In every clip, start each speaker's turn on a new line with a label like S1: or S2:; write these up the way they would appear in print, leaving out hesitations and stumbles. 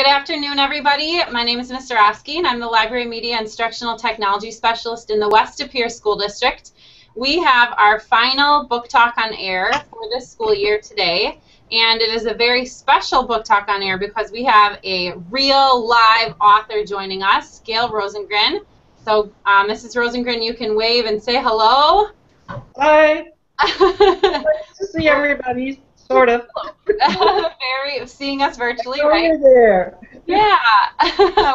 S1: Good afternoon, everybody. My name is Mr. Oski, and I'm the Library Media Instructional Technology Specialist in the West De Pere School District. We have our final book talk on air for this school year today, and it is a very special book talk on air because we have a real live author joining us, Gayle Rosengren. So, Mrs. Rosengren, you can wave and say hello.
S2: Hi. Nice to see everybody, sort of.
S1: Seeing us virtually,
S2: right?
S1: Right?
S2: There.
S1: Yeah.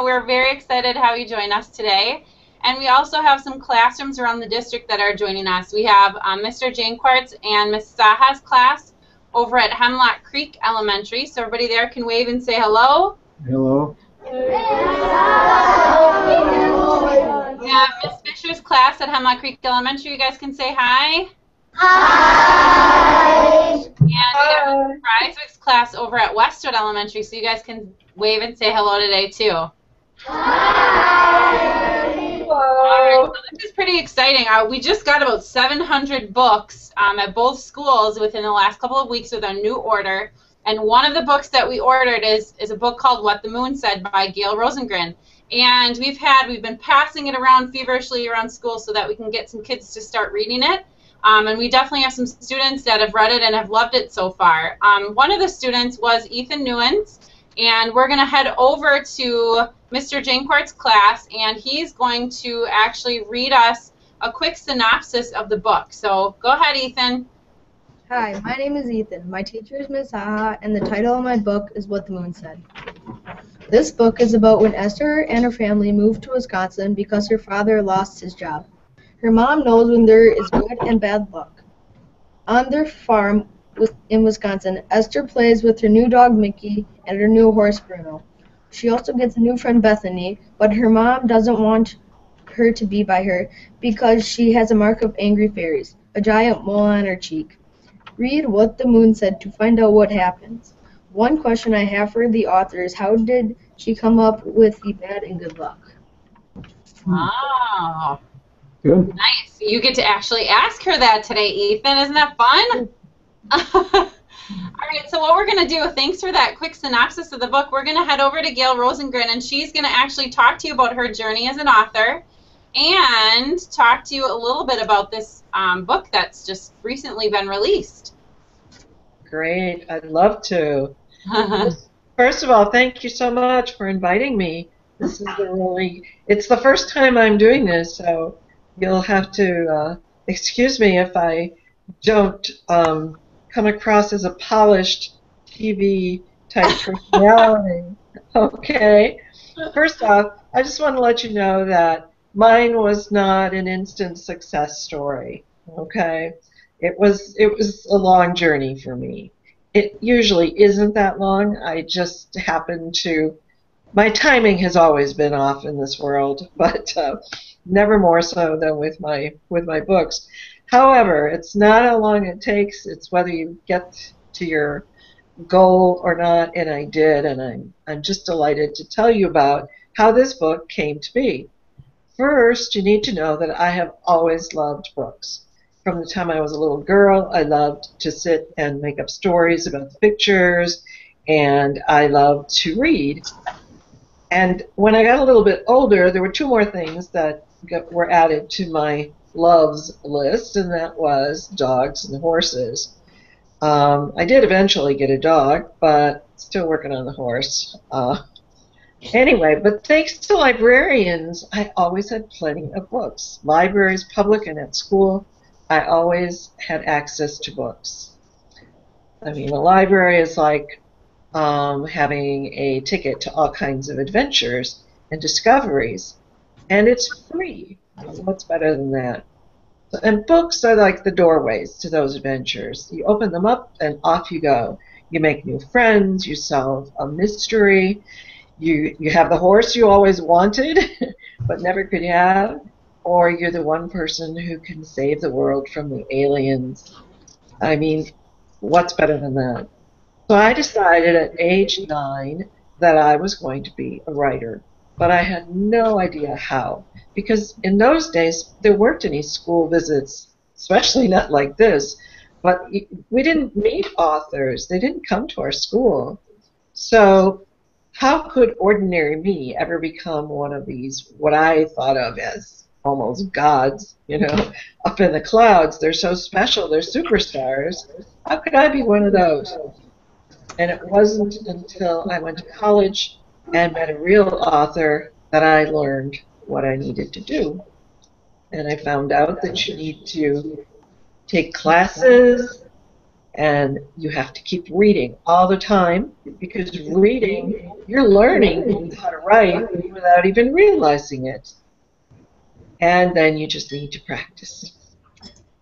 S1: We're very excited to have you join us today. And we also have some classrooms around the district that are joining us. We have Mr. Jancard and Ms. Saha's class over at Hemlock Creek Elementary. So everybody there can wave and say hello.
S3: Hello.
S1: We have Ms. Fisher's class at Hemlock Creek Elementary. You guys can say hi.
S4: Hi!
S1: And we have Riswick's class over at Westwood Elementary, so you guys can wave and say hello today, too.
S4: Hi!
S1: All right, so this is pretty exciting. We just got about 700 books at both schools within the last couple of weeks with our new order. And one of the books that we ordered is a book called What the Moon Said by Gayle Rosengren. And we've been passing it around feverishly around school so that we can get some kids to start reading it. And we definitely have some students that have read it and have loved it so far. One of the students was Ethan Newens, and we're going to head over to Mr. Jancard's class, and he's going to actually read us a quick synopsis of the book. So go ahead, Ethan.
S5: Hi, my name is Ethan. My teacher is Ms. Saha, and the title of my book is What the Moon Said. This book is about when Esther and her family moved to Wisconsin because her father lost his job. Her mom knows when there is good and bad luck. On their farm in Wisconsin, Esther plays with her new dog Mickey and her new horse Bruno. She also gets a new friend Bethany, but her mom doesn't want her to be by her because she has a mark of angry fairies, a giant mole on her cheek. Read What the Moon Said to find out what happens. One question I have for the author is, how did she come up with the bad and good luck?
S1: Wow.
S3: Good.
S1: Nice. You get to actually ask her that today, Ethan. Isn't that fun? All right, so what we're going to do, thanks for that quick synopsis of the book, we're going to head over to Gayle Rosengren, and she's going to actually talk to you about her journey as an author and talk to you a little bit about this book that's just recently been released.
S2: Great. I'd love to. First of all, thank you so much for inviting me. This is it's the first time I'm doing this, so you'll have to excuse me if I don't come across as a polished TV type personality. Okay. First off, I just want to let you know that mine was not an instant success story. Okay. It was a long journey for me. It usually isn't that long. I just happened to. My timing has always been off in this world, but never more so than with my books. However, it's not how long it takes, it's whether you get to your goal or not, and I did, and I'm just delighted to tell you about how this book came to be. First, you need to know that I have always loved books. From the time I was a little girl, I loved to sit and make up stories about the pictures, and I loved to read. And when I got a little bit older, there were two more things that were added to my loves list, and that was dogs and horses. I did eventually get a dog, but still working on the horse. Anyway, but thanks to librarians, I always had plenty of books. Libraries, public and at school, I always had access to books. I mean, a library is like having a ticket to all kinds of adventures and discoveries, and it's free. What's better than that? And books are like the doorways to those adventures. You open them up and off you go. You make new friends, you solve a mystery, you have the horse you always wanted but never could have, or you're the one person who can save the world from the aliens. I mean, what's better than that? So I decided at age 9 that I was going to be a writer, but I had no idea how, because in those days there weren't any school visits, especially not like this, but we didn't meet authors. They didn't come to our school. So how could ordinary me ever become one of these, what I thought of as almost gods, you know, up in the clouds? They're so special. They're superstars. How could I be one of those? And it wasn't until I went to college and met a real author that I learned what I needed to do. And I found out that you need to take classes, and you have to keep reading all the time, because reading, you're learning how to write without even realizing it. And then you just need to practice.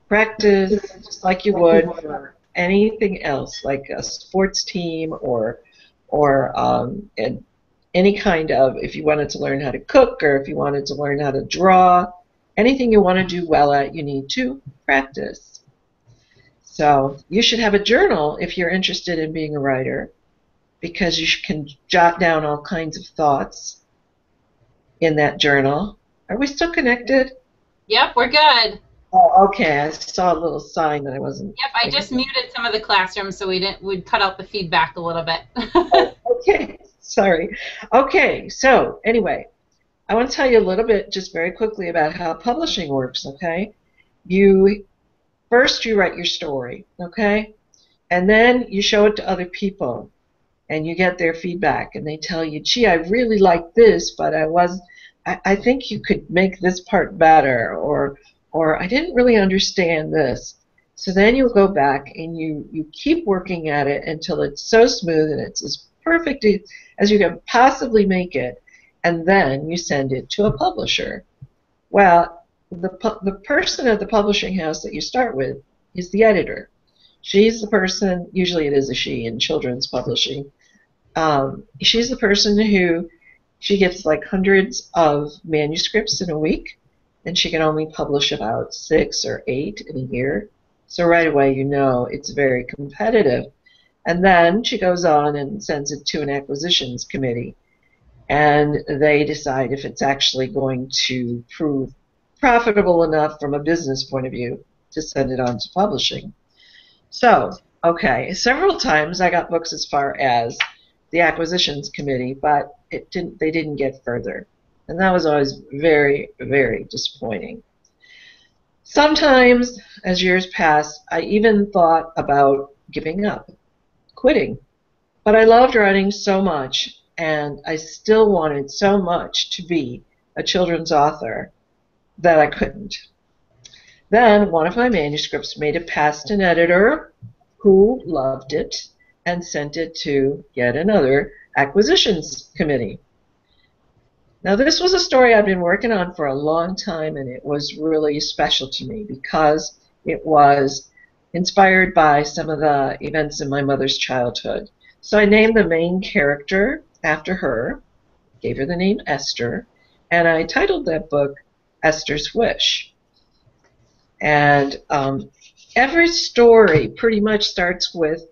S2: Practice just like you would for anything else, like a sports team or any kind of, if you wanted to learn how to cook or if you wanted to learn how to draw, anything you want to do well at, you need to practice. So you should have a journal if you're interested in being a writer, because you can jot down all kinds of thoughts in that journal. Are we still connected?
S1: Yep, we're good.
S2: Oh, okay. I saw a little sign that I wasn't.
S1: Yep, I just muted some of the classrooms so we'd cut out the feedback a little bit.
S2: Okay, sorry. Okay, so anyway, I want to tell you a little bit just very quickly about how publishing works, okay? First you write your story, okay? And then you show it to other people and you get their feedback and they tell you, gee, I really like this, but I think you could make this part better, or I didn't really understand this. So then you'll go back and you keep working at it until it's so smooth and it's as perfect as you can possibly make it, and then you send it to a publisher. Well, the person at the publishing house that you start with is the editor. She's the person, usually it is a she in children's publishing, she's the person who, she gets like hundreds of manuscripts in a week, and she can only publish about 6 or 8 in a year. So right away you know it's very competitive. And then she goes on and sends it to an acquisitions committee, and they decide if it's actually going to prove profitable enough from a business point of view to send it on to publishing. So, okay, several times I got books as far as the acquisitions committee, but they didn't get further. And that was always very, very disappointing. Sometimes, as years passed, I even thought about giving up, quitting. But I loved writing so much, and I still wanted so much to be a children's author that I couldn't. Then one of my manuscripts made it past an editor who loved it and sent it to yet another acquisitions committee. Now this was a story I've been working on for a long time, and it was really special to me because it was inspired by some of the events in my mother's childhood. So I named the main character after her, gave her the name Esther, and I titled that book Esther's Wish. And every story pretty much starts with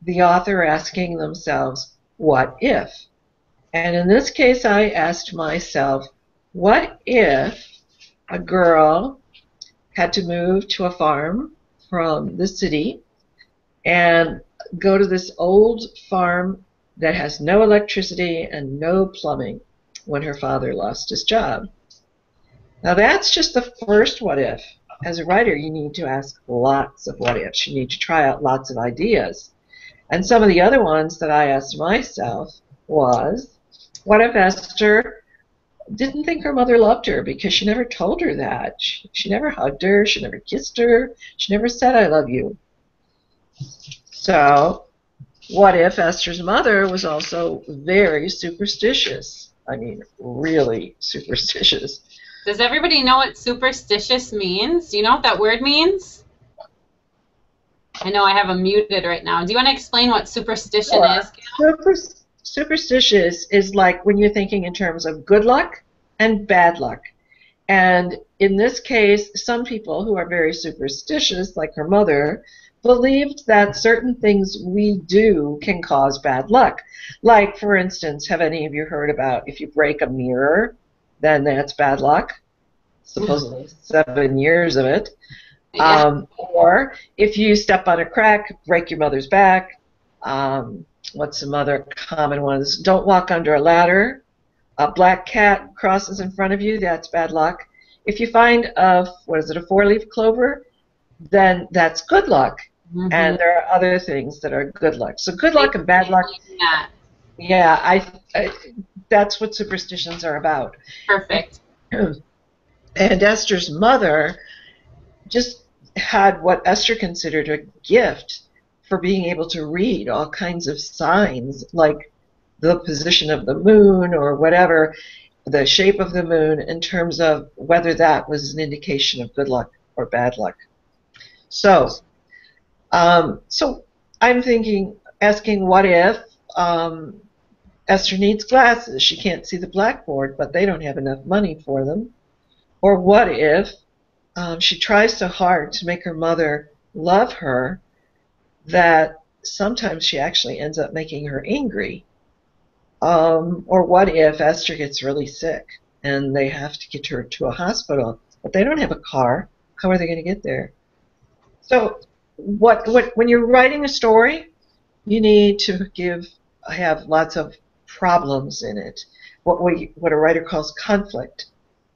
S2: the author asking themselves, what if? And in this case, I asked myself, what if a girl had to move to a farm from the city and go to this old farm that has no electricity and no plumbing when her father lost his job? Now that's just the first what if. As a writer, you need to ask lots of what ifs. You need to try out lots of ideas. And some of the other ones that I asked myself was, what if Esther didn't think her mother loved her because she never told her that? She never hugged her, she never kissed her, she never said, I love you. So, what if Esther's mother was also very superstitious? I mean, really superstitious.
S1: Does everybody know what superstitious means? Do you know what that word means? I know I have them muted right now. Do you want to explain what superstition is?
S2: Superstitious is like when you're thinking in terms of good luck and bad luck. And in this case, some people who are very superstitious, like her mother, believed that certain things we do can cause bad luck. Like, for instance, have any of you heard about if you break a mirror, then that's bad luck? Supposedly 7 years of it.
S1: Yeah.
S2: Or if you step on a crack, break your mother's back. what's some other common ones? Don't walk under a ladder. A black cat crosses in front of you, that's bad luck. If you find a four-leaf clover, then that's good luck.
S1: Mm-hmm.
S2: And there are other things that are good luck. So good luck and bad luck. Yeah, I that's what superstitions are about.
S1: Perfect.
S2: And Esther's mother just had what Esther considered a gift for being able to read all kinds of signs, like the position of the moon or whatever, the shape of the moon, in terms of whether that was an indication of good luck or bad luck. So, so I'm asking, what if Esther needs glasses? She can't see the blackboard, but they don't have enough money for them. Or what if she tries so hard to make her mother love her that sometimes she actually ends up making her angry? Or what if Esther gets really sick and they have to get her to a hospital, but they don't have a car? How are they going to get there? So when you're writing a story, you need to have lots of problems in it. What a writer calls conflict,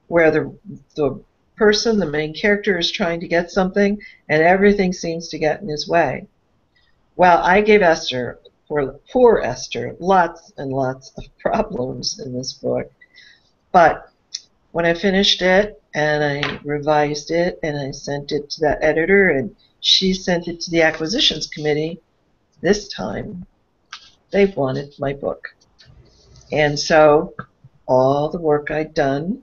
S2: where the person, the main character, is trying to get something and everything seems to get in his way. Well, I gave Esther, poor Esther, lots and lots of problems in this book. But when I finished it and I revised it and I sent it to that editor and she sent it to the acquisitions committee, this time they wanted my book. And so all the work I'd done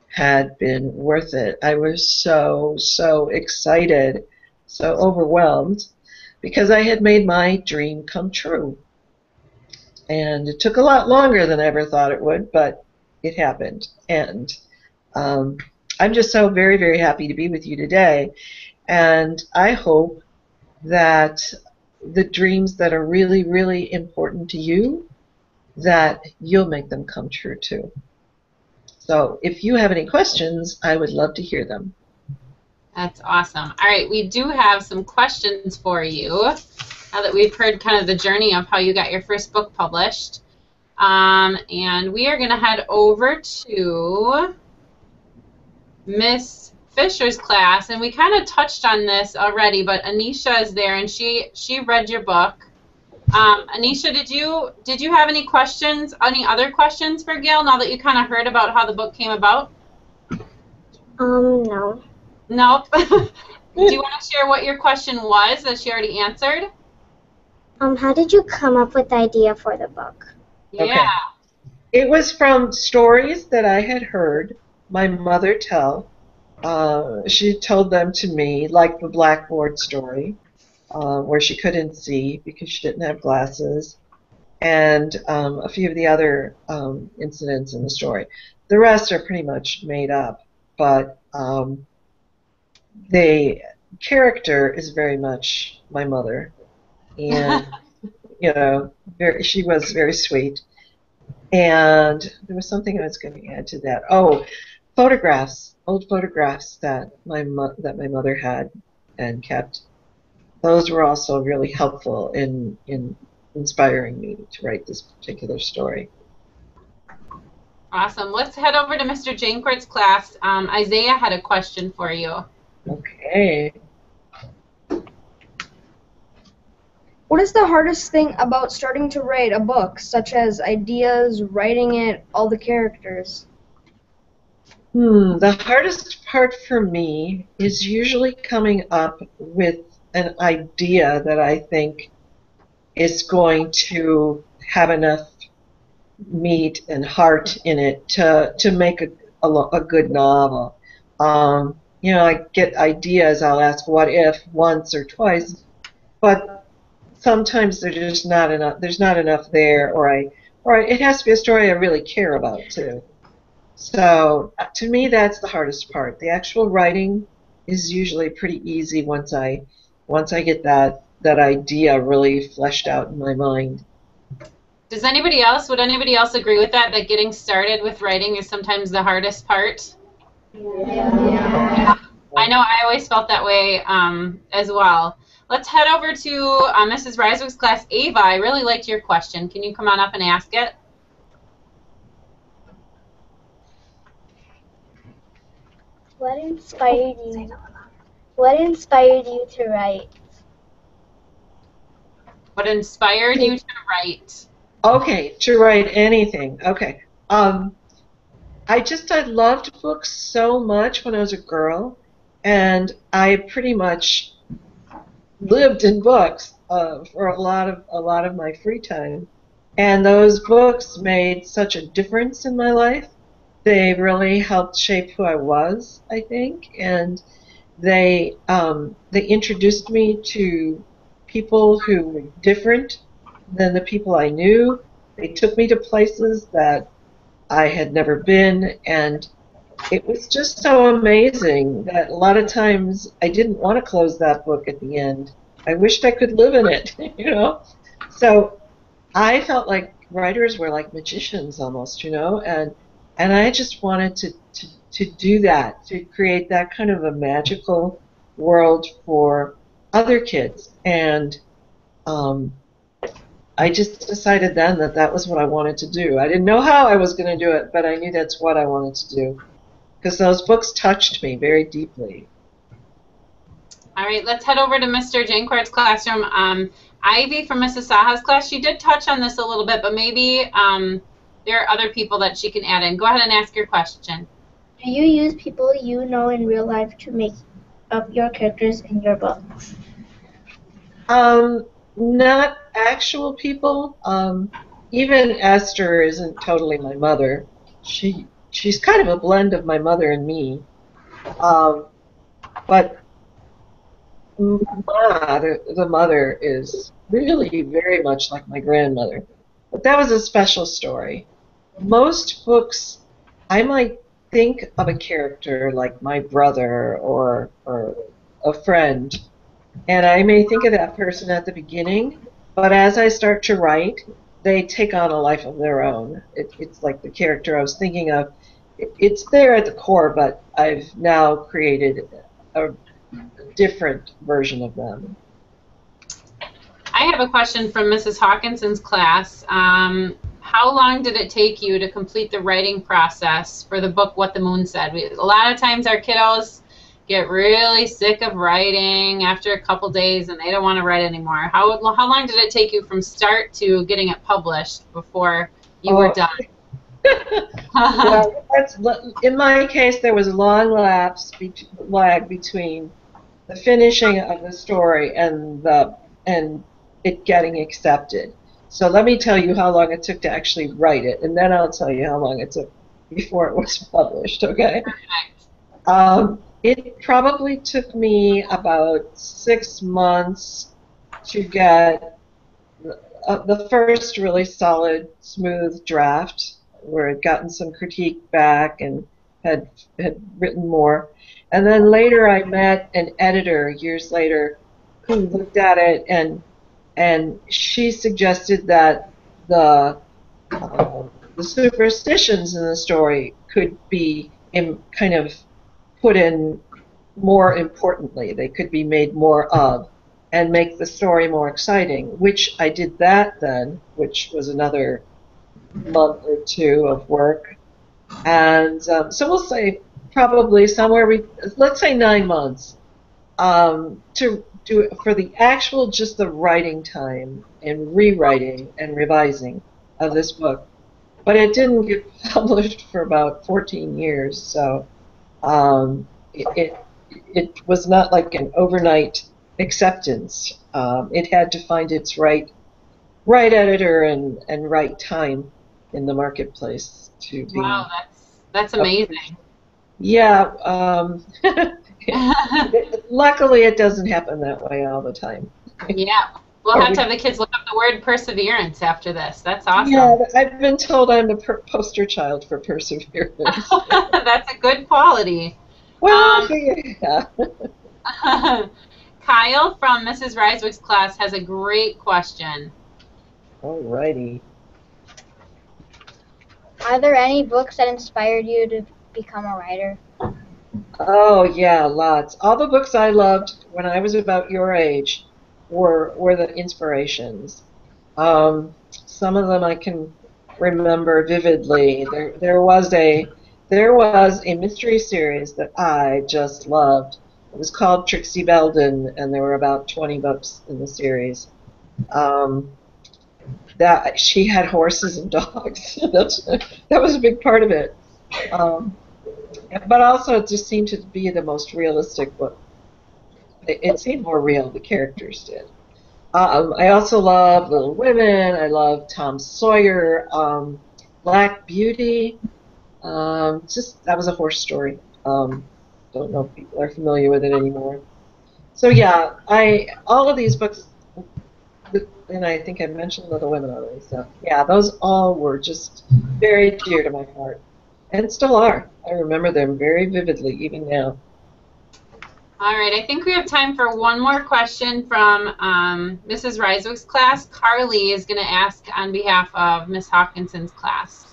S2: had been worth it. I was so, so excited, so overwhelmed, because I had made my dream come true. And it took a lot longer than I ever thought it would, but it happened. And I'm just so very, very happy to be with you today. And I hope that the dreams that are really, really important to you, that you'll make them come true too. So if you have any questions, I would love to hear them.
S1: That's awesome. All right, we do have some questions for you now that we've heard kind of the journey of how you got your first book published. And we are going to head over to Miss Fisher's class, and we kind of touched on this already, but Anisha is there, and she read your book. Anisha, did you have any questions, any other questions for Gayle now that you kind of heard about how the book came about?
S3: No.
S1: Nope. Do you want to share what your question was that she already answered?
S3: How did you come up with the idea for the book?
S1: Yeah.
S2: Okay. It was from stories that I had heard my mother tell. She told them to me, like the blackboard story, where she couldn't see because she didn't have glasses, and a few of the other incidents in the story. The rest are pretty much made up, but the character is very much my mother, and you know, she was very sweet. And there was something I was going to add to that. Oh, photographs, old photographs that my mother had and kept. Those were also really helpful in inspiring me to write this particular story.
S1: Awesome. Let's head over to Mr. Jancard's class. Isaiah had a question for you.
S2: Okay.
S5: What is the hardest thing about starting to write a book, such as ideas, writing it, all the characters?
S2: The hardest part for me is usually coming up with an idea that I think is going to have enough meat and heart in it to make a good novel. You know, I get ideas, I'll ask what if once or twice, but sometimes there's just not enough. There's not enough there, or it has to be a story I really care about too. So to me, that's the hardest part. The actual writing is usually pretty easy once I get that idea really fleshed out in my mind.
S1: Would anybody else agree with that? That getting started with writing is sometimes the hardest part.
S5: Yeah.
S1: I know I always felt that way as well. Let's head over to Mrs. Riswick's class. Ava, I really liked your question. Can you come on up and ask it?
S3: What inspired you? What inspired you to write?
S1: What inspired you to write?
S2: Okay, to write anything. Okay. I loved books so much when I was a girl, and I pretty much lived in books for a lot of my free time. And those books made such a difference in my life. They really helped shape who I was, I think, and they introduced me to people who were different than the people I knew. They took me to places that I had never been, and it was just so amazing that a lot of times I didn't want to close that book at the end. I wished I could live in it, you know? So I felt like writers were like magicians almost, you know, and I just wanted to do that, to create that kind of a magical world for other kids. And I just decided then that that was what I wanted to do. I didn't know how I was going to do it, but I knew that's what I wanted to do, because those books touched me very deeply.
S1: All right, let's head over to Mr. Jancard's classroom. Ivy from Mrs. Saha's class, she did touch on this a little bit, but maybe there are other people that she can add in. Go ahead and ask your question.
S3: Do you use people you know in real life to make up your characters in your books?
S2: Not actual people. Even Esther isn't totally my mother. She's kind of a blend of my mother and me. But Ma, the mother, is really very much like my grandmother. But that was a special story. Most books, I might think of a character like my brother or a friend, and I may think of that person at the beginning, but as I start to write, they take on a life of their own. It's like the character I was thinking of. It's there at the core, but I've now created a different version of them.
S1: I have a question from Mrs. Hawkinson's class. How long did it take you to complete the writing process for the book What the Moon Said? A lot of times our kiddos get really sick of writing after a couple days and they don't want to write anymore. How long did it take you from start to getting it published before you were done?
S2: Well, in my case, there was a long lag between the finishing of the story and it getting accepted. So let me tell you how long it took to actually write it, and then I'll tell you how long it took before it was published, okay? It probably took me about 6 months to get the first really solid, smooth draft, where I'd gotten some critique back and had written more. And then later I met an editor years later who looked at it, and she suggested that the superstitions in the story could be kind of put in more importantly. They could be made more of and make the story more exciting, which I did that then, which was another month or two of work. And so we'll say probably somewhere, let's say 9 months to do it for the actual, just the writing time and rewriting and revising of this book. But it didn't get published for about 14 years, so it was not like an overnight acceptance. It had to find its right editor and right time in the marketplace to be.
S1: Wow, that's amazing.
S2: Yeah. Luckily, it doesn't happen that way all the time.
S1: Yeah. We'll have to have the kids look up the word perseverance after this. That's awesome.
S2: Yeah, I've been told I'm the poster child for perseverance.
S1: That's a good quality.
S2: Well, yeah.
S1: Kyle from Mrs. Riswick's class has a great question.
S2: Alrighty.
S3: Are there any books that inspired you to become a writer?
S2: Oh, yeah, lots. All the books I loved when I was about your age were the inspirations. Some of them I can remember vividly. There was a mystery series that I just loved. It was called Trixie Belden, and there were about 20 books in the series. That she had horses and dogs. That was a big part of it. But also, it just seemed to be the most realistic book. It seemed more real. The characters did. I also love Little Women. I love Tom Sawyer, Black Beauty. That was a horse story. Don't know if people are familiar with it anymore. So yeah, all of these books, and I think I mentioned Little Women already. So yeah, those all were just very dear to my heart, and still are. I remember them very vividly, even now.
S1: All right, I think we have time for one more question from Mrs. Riswick's class. Carly is going to ask on behalf of Miss Hawkinson's class.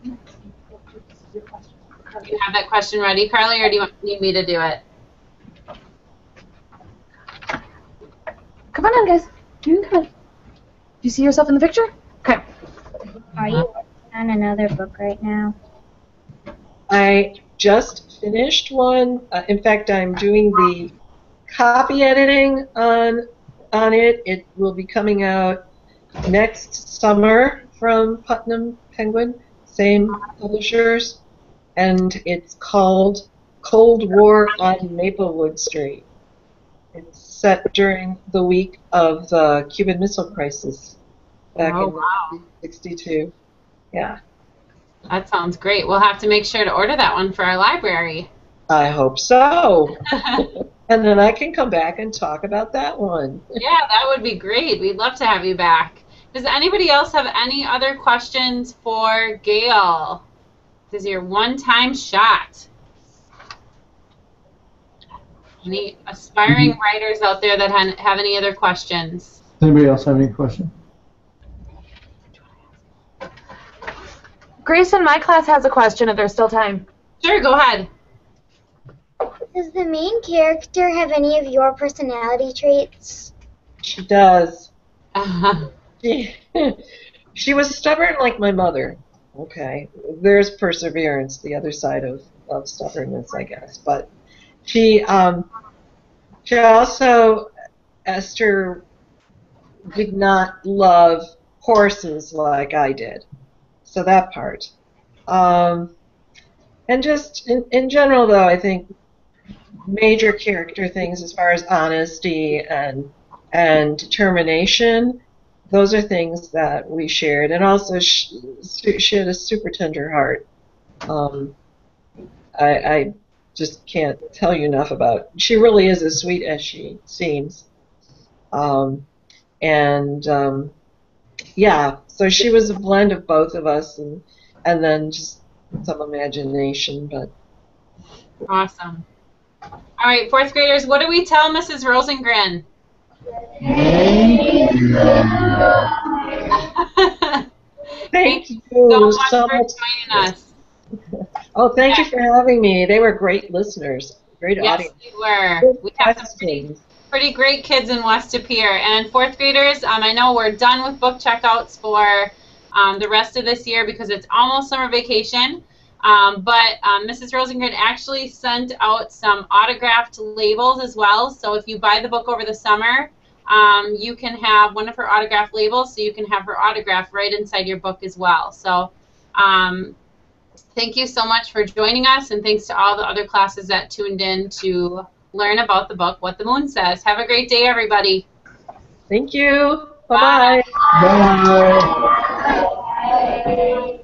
S1: Do you have that question ready, Carly, or do you need me to do it?
S4: Come on in, guys. You can come in. Do you see yourself in the picture? Okay.
S3: Are you working on another book right now?
S2: I just finished one. In fact, I'm doing the copy editing on it. It will be coming out next summer from Putnam Penguin, same publishers, and it's called Cold War on Maplewood Street. It's set during the week of the Cuban Missile Crisis back in 1962. Yeah.
S1: That sounds great. We'll have to make sure to order that one for our library.
S2: I hope so. And then I can come back and talk about that one.
S1: Yeah, that would be great. We'd love to have you back. Does anybody else have any other questions for Gayle? This is your one-time shot. Any aspiring writers out there that have any other questions?
S6: Anybody else have any questions?
S4: Grace in my class has a question if there's still time.
S1: Sure, go ahead.
S7: Does the main character have any of your personality traits?
S2: She does.
S1: Uh-huh.
S2: She was stubborn like my mother. Okay. There's perseverance, the other side of stubbornness, I guess. But she also, Esther, did not love horses like I did. So that part. And just in general, though, I think major character things as far as honesty and determination, those are things that we shared. And also, she had a super tender heart. I just can't tell you enough about. She really is as sweet as she seems. Yeah, so she was a blend of both of us, and then just some imagination. But
S1: Awesome. All right, fourth graders, what do we tell Mrs. Rosengren?
S2: Thank you
S1: so much for joining us.
S2: Oh, thank you for having me. They were great listeners, great audience.
S1: Yes, we were. We have some pretty great kids in West Appear. And fourth graders, I know we're done with book checkouts for the rest of this year because it's almost summer vacation. But Mrs. Rosengren actually sent out some autographed labels as well. So if you buy the book over the summer, you can have one of her autographed labels, so you can have her autograph right inside your book as well. So thank you so much for joining us, and thanks to all the other classes that tuned in to learn about the book, What the Moon Says. Have a great day, everybody.
S2: Thank you. Bye-bye.
S6: Bye.
S7: Bye.